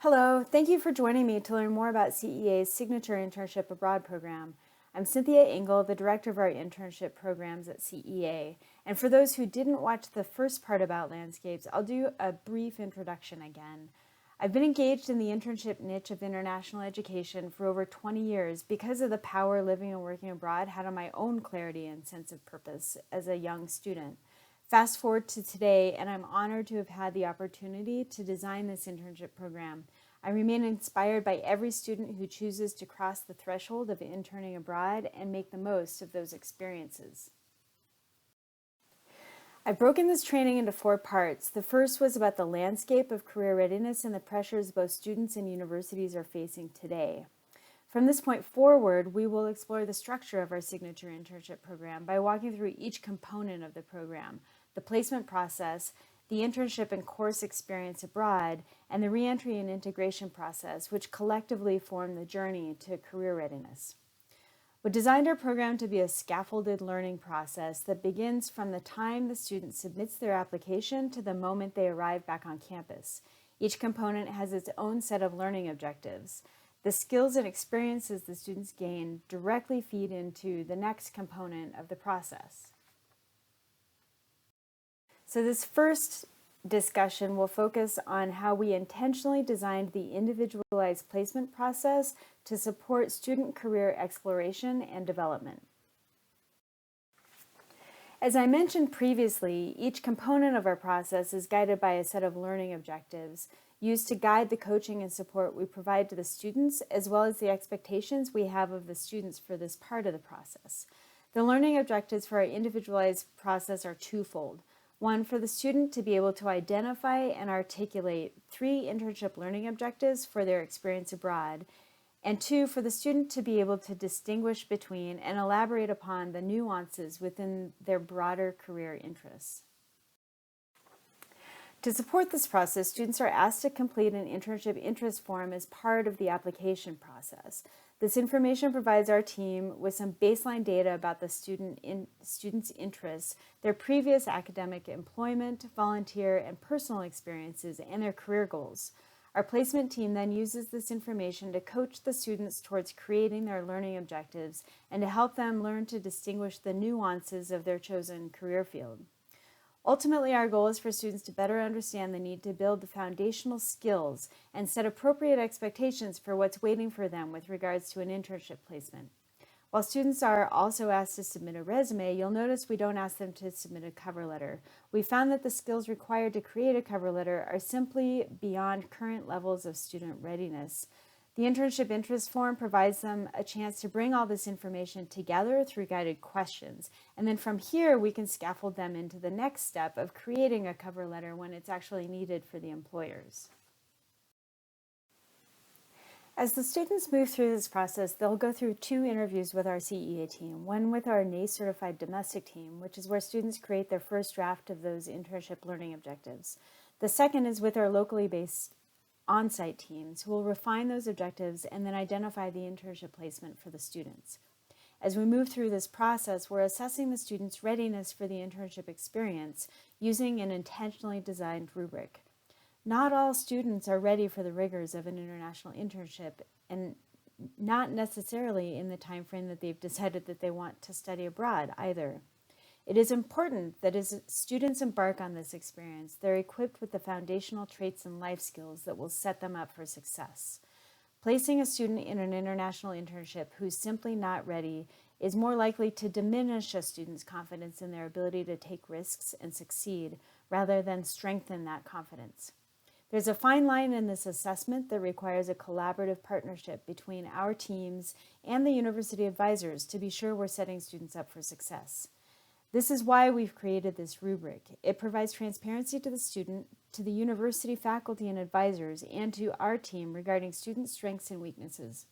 Hello, thank you for joining me to learn more about CEA's Signature Internship Abroad program. I'm Cynthia Engel, the director of our internship programs at CEA. And for those who didn't watch the first part about landscapes, I'll do a brief introduction again. I've been engaged in the internship niche of international education for over 20 years because of the power living and working abroad had on my own clarity and sense of purpose as a young student. Fast forward to today, and I'm honored to have had the opportunity to design this internship program. I remain inspired by every student who chooses to cross the threshold of interning abroad and make the most of those experiences. I've broken this training into 4 parts. The first was about the landscape of career readiness and the pressures both students and universities are facing today. From this point forward, we will explore the structure of our signature internship program by walking through each component of the program: the placement process, the internship and course experience abroad, and the reentry and integration process, which collectively form the journey to career readiness. We designed our program to be a scaffolded learning process that begins from the time the student submits their application to the moment they arrive back on campus. Each component has its own set of learning objectives. The skills and experiences the students gain directly feed into the next component of the process. So this first discussion will focus on how we intentionally designed the individualized placement process to support student career exploration and development. As I mentioned previously, each component of our process is guided by a set of learning objectives used to guide the coaching and support we provide to the students, as well as the expectations we have of the students for this part of the process. The learning objectives for our individualized process are twofold. One, for the student to be able to identify and articulate 3 internship learning objectives for their experience abroad, and 2, for the student to be able to distinguish between and elaborate upon the nuances within their broader career interests. To support this process, students are asked to complete an internship interest form as part of the application process. This information provides our team with some baseline data about the students' interests, their previous academic employment, volunteer, and personal experiences, and their career goals. Our placement team then uses this information to coach the students towards creating their learning objectives and to help them learn to distinguish the nuances of their chosen career field. Ultimately, our goal is for students to better understand the need to build the foundational skills and set appropriate expectations for what's waiting for them with regards to an internship placement. While students are also asked to submit a resume, you'll notice we don't ask them to submit a cover letter. We found that the skills required to create a cover letter are simply beyond current levels of student readiness. The internship interest form provides them a chance to bring all this information together through guided questions. And then from here, we can scaffold them into the next step of creating a cover letter when it's actually needed for the employers. As the students move through this process, they'll go through 2 interviews with our CEA team, one with our NACE-certified domestic team, which is where students create their first draft of those internship learning objectives. The second is with our locally based on-site teams who will refine those objectives and then identify the internship placement for the students. As we move through this process, we're assessing the students' readiness for the internship experience using an intentionally designed rubric. Not all students are ready for the rigors of an international internship, and not necessarily in the time frame that they've decided that they want to study abroad either. It is important that as students embark on this experience, they're equipped with the foundational traits and life skills that will set them up for success. Placing a student in an international internship who's simply not ready is more likely to diminish a student's confidence in their ability to take risks and succeed, rather than strengthen that confidence. There's a fine line in this assessment that requires a collaborative partnership between our teams and the university advisors to be sure we're setting students up for success. This is why we've created this rubric. It provides transparency to the student, to the university faculty and advisors, and to our team regarding student strengths and weaknesses.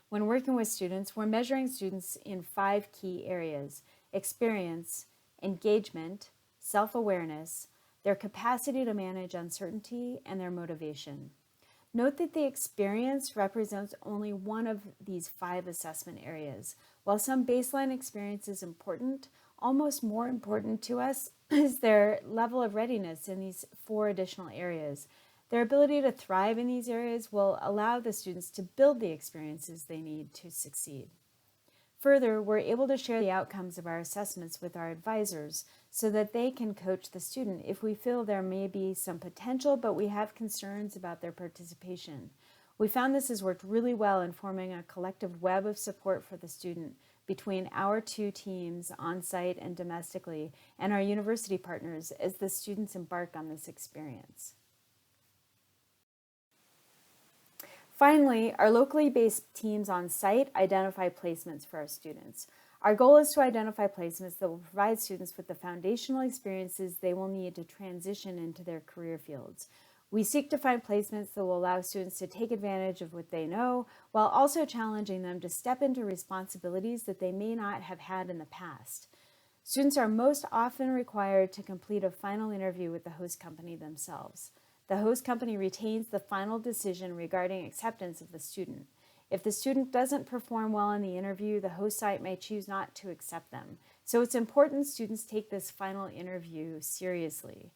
When working with students, we're measuring students in 5 key areas: experience, engagement, self-awareness, their capacity to manage uncertainty, and their motivation. Note that the experience represents only one of these 5 assessment areas. While some baseline experience is important, almost more important to us is their level of readiness in these 4 additional areas. Their ability to thrive in these areas will allow the students to build the experiences they need to succeed. Further, we're able to share the outcomes of our assessments with our advisors so that they can coach the student if we feel there may be some potential, but we have concerns about their participation. We found this has worked really well in forming a collective web of support for the student between our two teams on site and domestically and our university partners as the students embark on this experience. Finally, our locally based teams on site identify placements for our students. Our goal is to identify placements that will provide students with the foundational experiences they will need to transition into their career fields. We seek to find placements that will allow students to take advantage of what they know, while also challenging them to step into responsibilities that they may not have had in the past. Students are most often required to complete a final interview with the host company themselves. The host company retains the final decision regarding acceptance of the student. If the student doesn't perform well in the interview, the host site may choose not to accept them. So it's important students take this final interview seriously.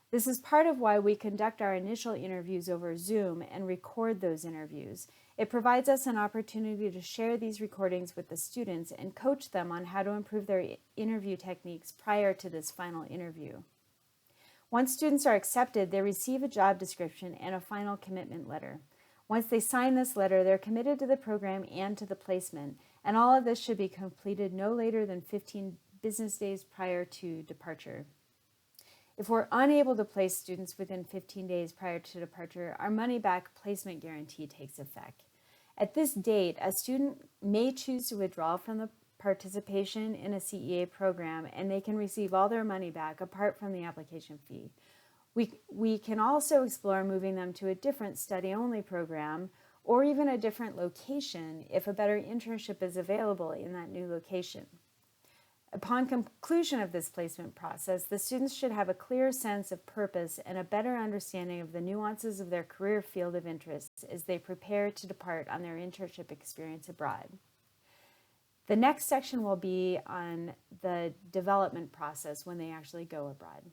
This is part of why we conduct our initial interviews over Zoom and record those interviews. It provides us an opportunity to share these recordings with the students and coach them on how to improve their interview techniques prior to this final interview. Once students are accepted, they receive a job description and a final commitment letter. Once they sign this letter, they're committed to the program and to the placement, and all of this should be completed no later than 15 business days prior to departure. If we're unable to place students within 15 days prior to departure, our money-back placement guarantee takes effect. At this date, a student may choose to withdraw from the participation in a CEA program, and they can receive all their money back apart from the application fee. We can also explore moving them to a different study-only program or even a different location if a better internship is available in that new location. Upon conclusion of this placement process, the students should have a clear sense of purpose and a better understanding of the nuances of their career field of interest as they prepare to depart on their internship experience abroad. The next section will be on the development process when they actually go abroad.